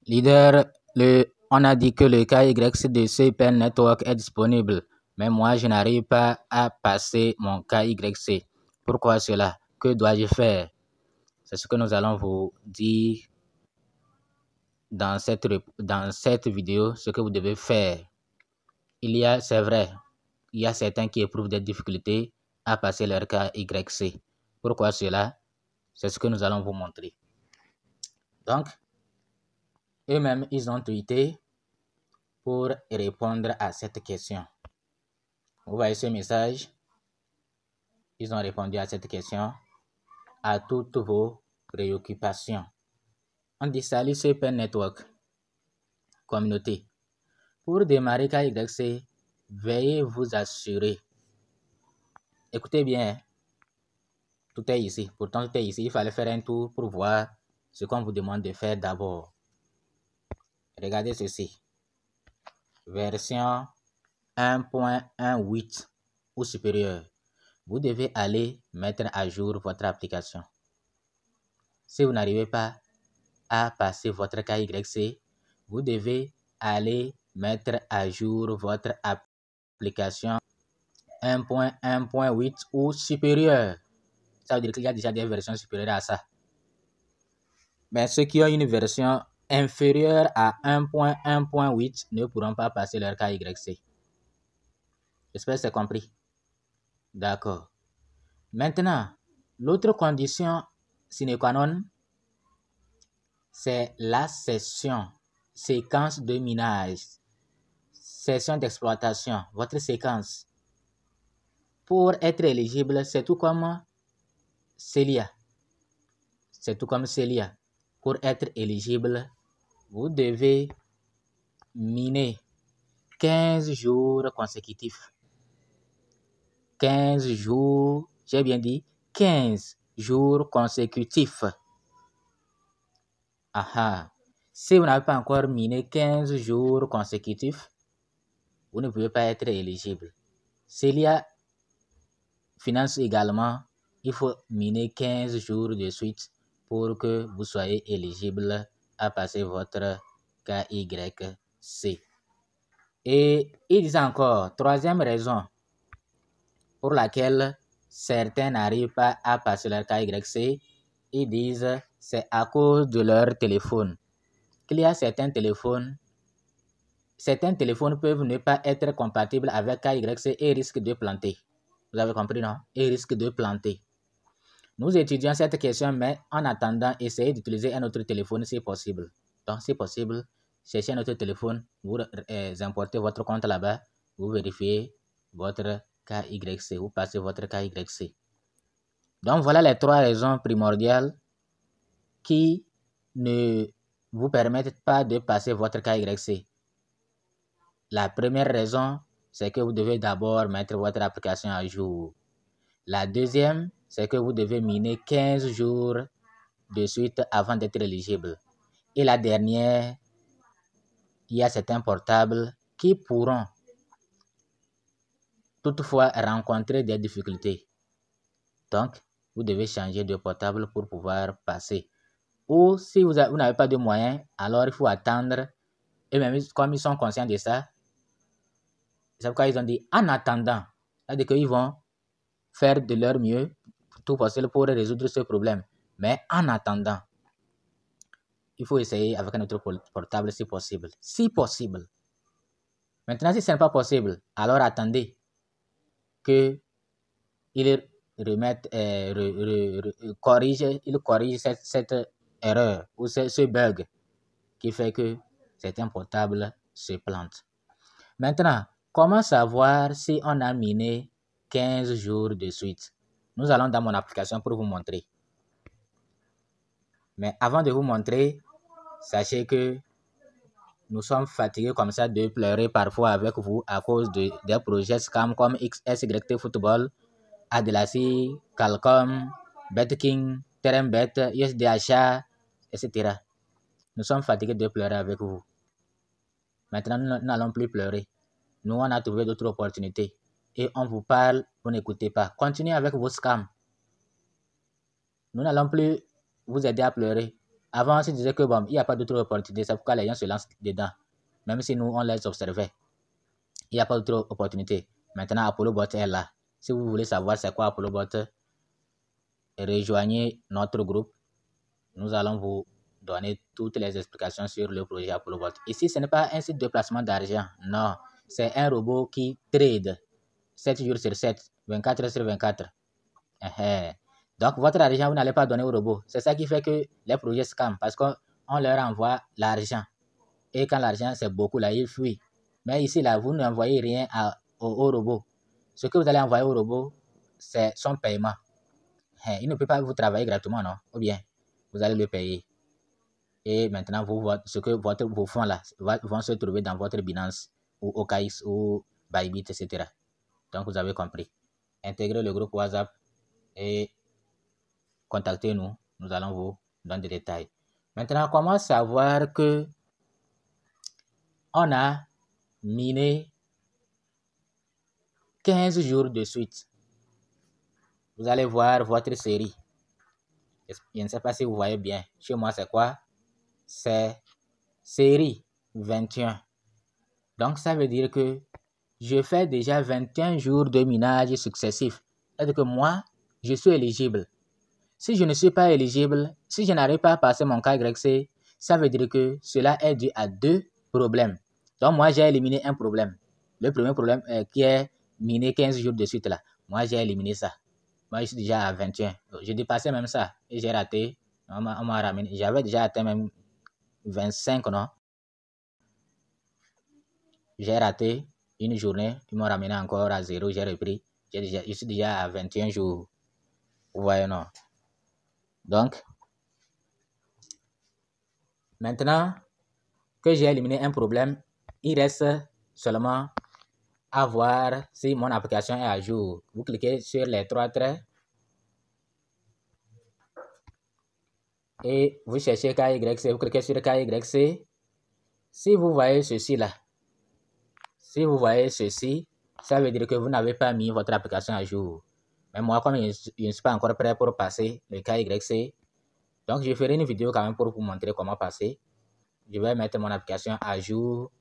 Leader, on a dit que le KYC de CPN Network est disponible, mais moi je n'arrive pas à passer mon KYC. Pourquoi cela? Que dois-je faire? C'est ce que nous allons vous dire dans cette vidéo, ce que vous devez faire. C'est vrai, il y a certains qui éprouvent des difficultés à passer leur KYC. Pourquoi cela? C'est ce que nous allons vous montrer. Donc, eux-mêmes, ils ont tweeté pour répondre à cette question. Vous voyez ce message? Ils ont répondu à cette question, à toutes vos préoccupations. On dit salut CPN Network, communauté. Pour démarrer KYC, veuillez vous assurer. Écoutez bien, tout est ici. Pourtant, tout est ici. Il fallait faire un tour pour voir ce qu'on vous demande de faire d'abord. Regardez ceci. Version 1.18 ou supérieur. Vous devez aller mettre à jour votre application. Si vous n'arrivez pas à passer votre KYC, vous devez aller mettre à jour votre application 1.1.8 ou supérieur. Ça veut dire qu'il y a déjà des versions supérieures à ça. Mais ceux qui ont une version inférieure à 1.1.8 ne pourront pas passer leur KYC. J'espère que c'est compris. D'accord. Maintenant, l'autre condition sine qua non, c'est la séquence de minage, session d'exploitation, votre séquence. Pour être éligible, c'est tout comme Celia. C'est tout comme Celia. Pour être éligible, vous devez miner 15 jours consécutifs. 15 jours, j'ai bien dit 15 jours consécutifs. Aha. Si vous n'avez pas encore miné 15 jours consécutifs, vous ne pouvez pas être éligible. Celia finance également, il faut miner 15 jours de suite pour que vous soyez éligible à passer votre KYC. Et ils disent encore, troisième raison pour laquelle certains n'arrivent pas à passer leur KYC, ils disent c'est à cause de leur téléphone. Qu'il y a certains téléphones peuvent ne pas être compatibles avec KYC et risquent de planter. Vous avez compris, non? Et risquent de planter. Nous étudions cette question, mais en attendant, essayez d'utiliser un autre téléphone si possible. Donc, si possible, cherchez un autre téléphone, vous importez votre compte là-bas, vous vérifiez votre KYC, vous passez votre KYC. Donc, voilà les trois raisons primordiales qui ne vous permettent pas de passer votre KYC. La première raison, c'est que vous devez d'abord mettre votre application à jour. La deuxième, c'est que vous devez miner 15 jours de suite avant d'être éligible. Et la dernière, il y a certains portables qui pourront toutefois rencontrer des difficultés. Donc, vous devez changer de portable pour pouvoir passer. Ou si vous n'avez pas de moyens, alors il faut attendre. Et même comme ils sont conscients de ça, c'est pourquoi ils ont dit en attendant. C'est-à-dire qu'ils vont faire de leur mieux, tout possible pour résoudre ce problème. Mais en attendant, il faut essayer avec un autre portable si possible. Si possible. Maintenant, si ce n'est pas possible, alors attendez qu'ils corrigent cette erreur ou ce bug qui fait que certains portables se plantent. Maintenant, comment savoir si on a miné 15 jours de suite? Nous allons dans mon application pour vous montrer. Mais avant de vous montrer, sachez que nous sommes fatigués comme ça de pleurer parfois avec vous à cause des projets scam comme XSYT Football, Adelasi, Calcom, BetKing, Terembet, USDHA, etc. Nous sommes fatigués de pleurer avec vous. Maintenant, nous n'allons plus pleurer. Nous, on a trouvé d'autres opportunités. Et on vous parle, vous n'écoutez pas. Continuez avec vos scams. Nous n'allons plus vous aider à pleurer. Avant, on se disait que bon, il n'y a pas d'autre opportunité, c'est pourquoi les gens se lancent dedans. Même si nous, on les observait. Il n'y a pas d'autre opportunité. Maintenant, ApolloBot est là. Si vous voulez savoir c'est quoi ApolloBot, rejoignez notre groupe. Nous allons vous donner toutes les explications sur le projet ApolloBot. Ici, ce n'est pas un site de placement d'argent. Non, c'est un robot qui trade 7 jours sur 7, 24 heures sur 24. Donc, votre argent, vous n'allez pas donner au robot. C'est ça qui fait que les projets scam, parce qu'on leur envoie l'argent. Et quand l'argent, c'est beaucoup, là, il fuit. Mais ici, là, vous n'envoyez rien au robot. Ce que vous allez envoyer au robot, c'est son paiement. Il ne peut pas vous travailler gratuitement, non? Ou bien, vous allez le payer. Et maintenant, vos fonds là vont se trouver dans votre Binance ou OKX ou Bybit, etc. Donc, vous avez compris. Intégrez le groupe WhatsApp et contactez-nous. Nous allons vous donner des détails. Maintenant, comment savoir que on a miné 15 jours de suite? Vous allez voir votre série. Je ne sais pas si vous voyez bien. Chez moi, c'est quoi? C'est série 21. Donc, ça veut dire que je fais déjà 21 jours de minage successifs. C'est-à-dire que moi, je suis éligible. Si je ne suis pas éligible, si je n'arrive pas à passer mon KYC, ça veut dire que cela est dû à 2 problèmes. Donc, moi, j'ai éliminé un problème. Le premier problème qui est miné 15 jours de suite là. Moi, j'ai éliminé ça. Moi, je suis déjà à 21. J'ai dépassé même ça. Et j'ai raté. On m'a ramené. J'avais déjà atteint même 25, non? J'ai raté une journée. Ils m'ont ramené encore à 0. J'ai repris. Je suis déjà à 21 jours. Vous voyez, non? Donc, maintenant que j'ai éliminé un problème, il reste seulement à voir si mon application est à jour. Vous cliquez sur les 3 traits et vous cherchez KYC. Vous cliquez sur KYC. Si vous voyez ceci là, ça veut dire que vous n'avez pas mis votre application à jour. Mais moi, comme je ne suis pas encore prêt pour passer le KYC, donc je ferai une vidéo quand même pour vous montrer comment passer. Je vais mettre mon application à jour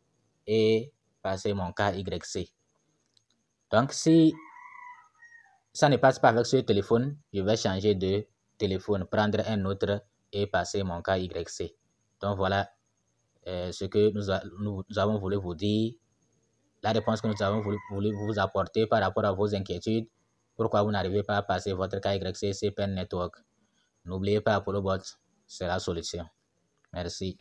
et passer mon KYC. Donc, si ça ne passe pas avec ce téléphone, je vais changer de téléphone, prendre un autre et passer mon KYC. Donc, voilà ce que nous avons voulu vous dire, la réponse que nous avons voulu vous apporter par rapport à vos inquiétudes. Pourquoi vous n'arrivez pas à passer votre KYC CPN Network? N'oubliez pas, ApolloBot, c'est la solution. Merci.